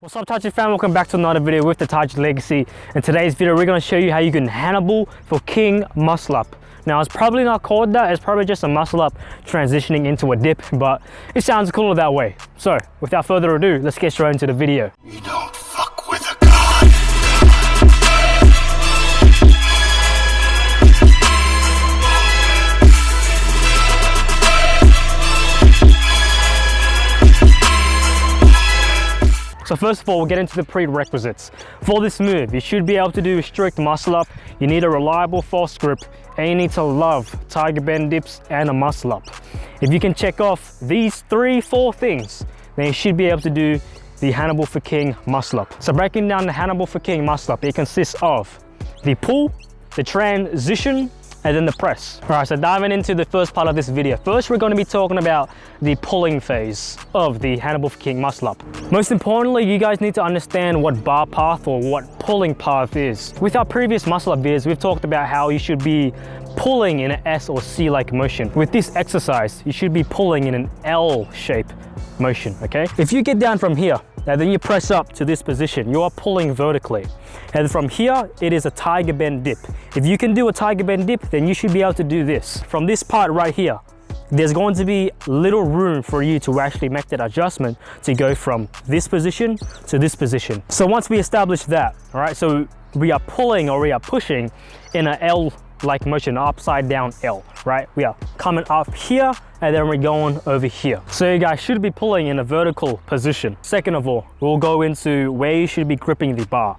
What's up, Taiji Fam? Welcome back to another video with the Taiji Legacy. In today's video, we're going to show you how you can Hannibal for King Muscle Up. Now, it's probably not called that. It's probably just a muscle up transitioning into a dip, but it sounds cooler that way. So, without further ado, let's get straight into the video. You don't fuck with a god. So first of all, we'll get into the prerequisites. For this move, you should be able to do a strict muscle up, you need a reliable false grip, and you need to love tiger bend dips and a muscle up. If you can check off these 3-4 things, then you should be able to do the Hannibal for King muscle up. So breaking down the Hannibal for King muscle up, it consists of the pull, the transition, and then the press. All right, so diving into the first part of this video. First, we're going to be talking about the pulling phase of the Hannibal for King muscle up. Most importantly, you guys need to understand what bar path or what pulling path is. With our previous muscle up videos, we've talked about how you should be pulling in an S or C-like motion. With this exercise, you should be pulling in an L shape motion, okay? If you get down from here, and then you press up to this position, you are pulling vertically. And from here, it is a tiger bend dip. If you can do a tiger bend dip, then you should be able to do this. From this part right here, there's going to be little room for you to actually make that adjustment to go from this position to this position. So once we establish that, all right, so we are pulling or we are pushing in an L-like motion, upside down L, right? We are coming up here and then we're going over here. So you guys should be pulling in a vertical position. Second of all, we'll go into where you should be gripping the bar.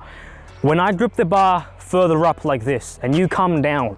When I grip the bar further up like this and you come down,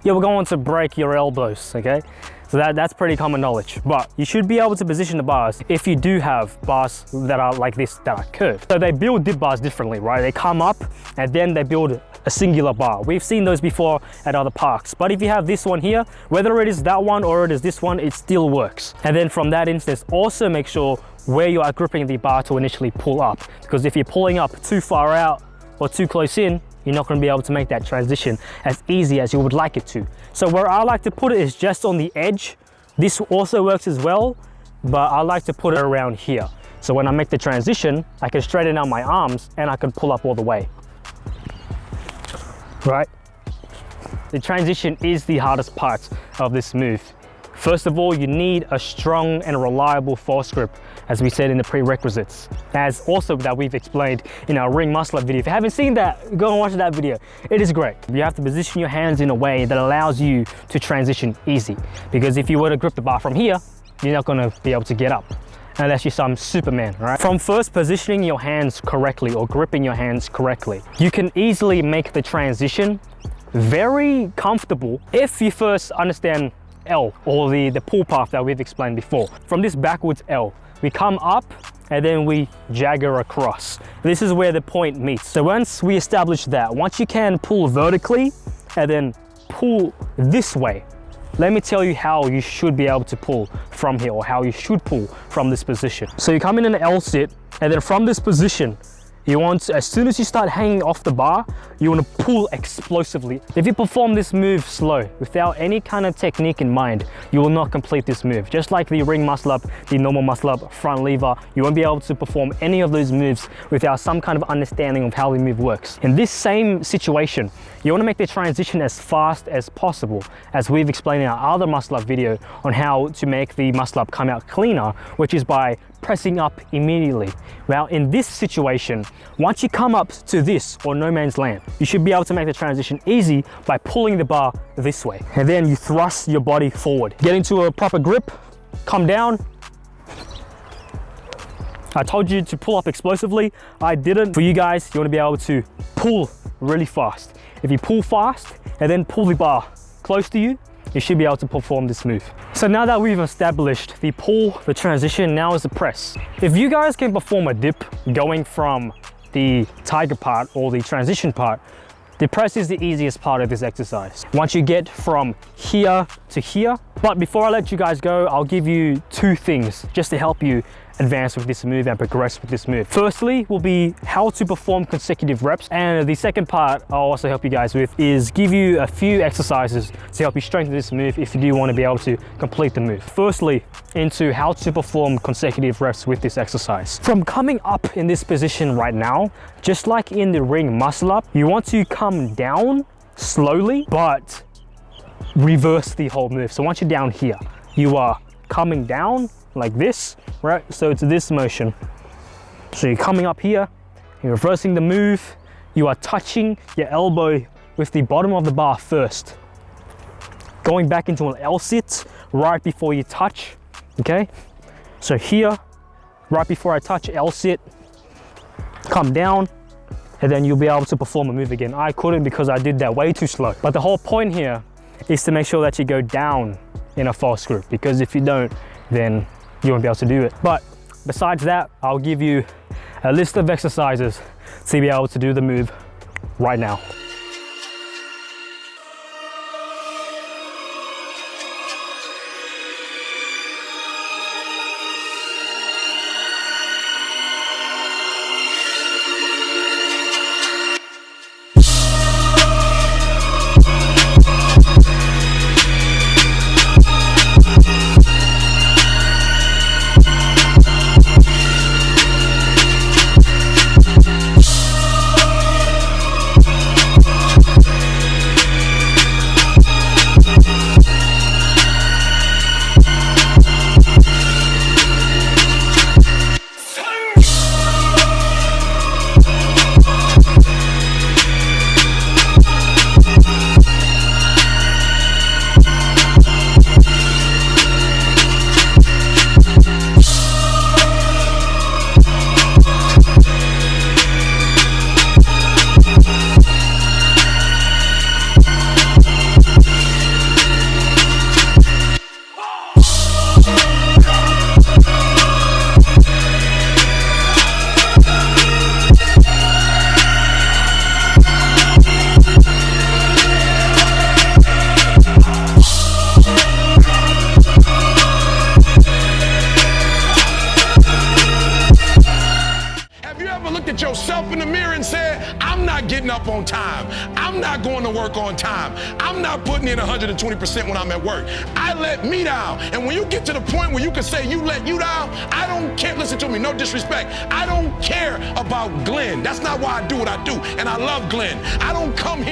we're going to break your elbows, okay? So that's pretty common knowledge, but you should be able to position the bars if you do have bars that are like this, that are curved. So they build dip bars differently, right? They come up and then they build a singular bar. We've seen those before at other parks, but if you have this one here, whether it is that one or it is this one, it still works. And then from that instance, also make sure where you are gripping the bar to initially pull up, because if you're pulling up too far out or too close in, you're not going to be able to make that transition as easy as you would like it to. So where I like to put it is just on the edge. This also works as well, but I like to put it around here. So when I make the transition, I can straighten out my arms and I can pull up all the way. Right? The transition is the hardest part of this move. First of all, you need a strong and reliable false grip, as we said in the prerequisites, as also that we've explained in our ring muscle up video. If you haven't seen that, go and watch that video. It is great. You have to position your hands in a way that allows you to transition easy, because if you were to grip the bar from here, you're not going to be able to get up unless you're some Superman, right? From first positioning your hands correctly or gripping your hands correctly, you can easily make the transition very comfortable if you first understand L, or the pull path that we've explained before. From this backwards L, we come up and then we jagger across. This is where the point meets. So once we establish that, once you can pull vertically and then pull this way, let me tell you how you should be able to pull from here, or how you should pull from this position. So you come in an L sit, and then from this position, you want to, as soon as you start hanging off the bar, you want to pull explosively. If you perform this move slow, without any kind of technique in mind, you will not complete this move. Just like the ring muscle up, the normal muscle up, front lever, you won't be able to perform any of those moves without some kind of understanding of how the move works. In this same situation, you want to make the transition as fast as possible, as we've explained in our other muscle up video on how to make the muscle up come out cleaner, which is by pressing up immediately. Well, in this situation, once you come up to this or no man's land, you should be able to make the transition easy by pulling the bar this way. And then you thrust your body forward. Get into a proper grip, come down. I told you to pull up explosively. I didn't. For you guys, you want to be able to pull really fast. If you pull fast and then pull the bar close to you, you should be able to perform this move. So now that we've established the pull, the transition, now is the press. If you guys can perform a dip going from the tiger part or the transition part, the press is the easiest part of this exercise. Once you get from here to here. But before I let you guys go, I'll give you 2 things just to help you advance with this move and progress with this move. Firstly will be how to perform consecutive reps, and the second part I'll also help you guys with is give you a few exercises to help you strengthen this move if you do want to be able to complete the move. Firstly, into how to perform consecutive reps with this exercise. From coming up in this position right now, just like in the ring muscle up, you want to come down slowly but reverse the whole move. So once you're down here, you are coming down like this, right? So it's this motion. So you're coming up here, you're reversing the move, you are touching your elbow with the bottom of the bar first, going back into an L sit right before you touch, okay? So here, right before I touch, L sit, come down, and then you'll be able to perform a move again. I couldn't because I did that way too slow. But the whole point here is to make sure that you go down in a false grip, because if you don't, then you won't be able to do it. But besides that, I'll give you a list of exercises to be able to do the move right now. Yourself in the mirror and said, I'm not getting up on time. I'm not going to work on time. I'm not putting in 120% when I'm at work. I let me down. And when you get to the point where you can say you let you down, I don't care. Listen to me, no disrespect. I don't care about Glenn. That's not why I do what I do. And I love Glenn. I don't come here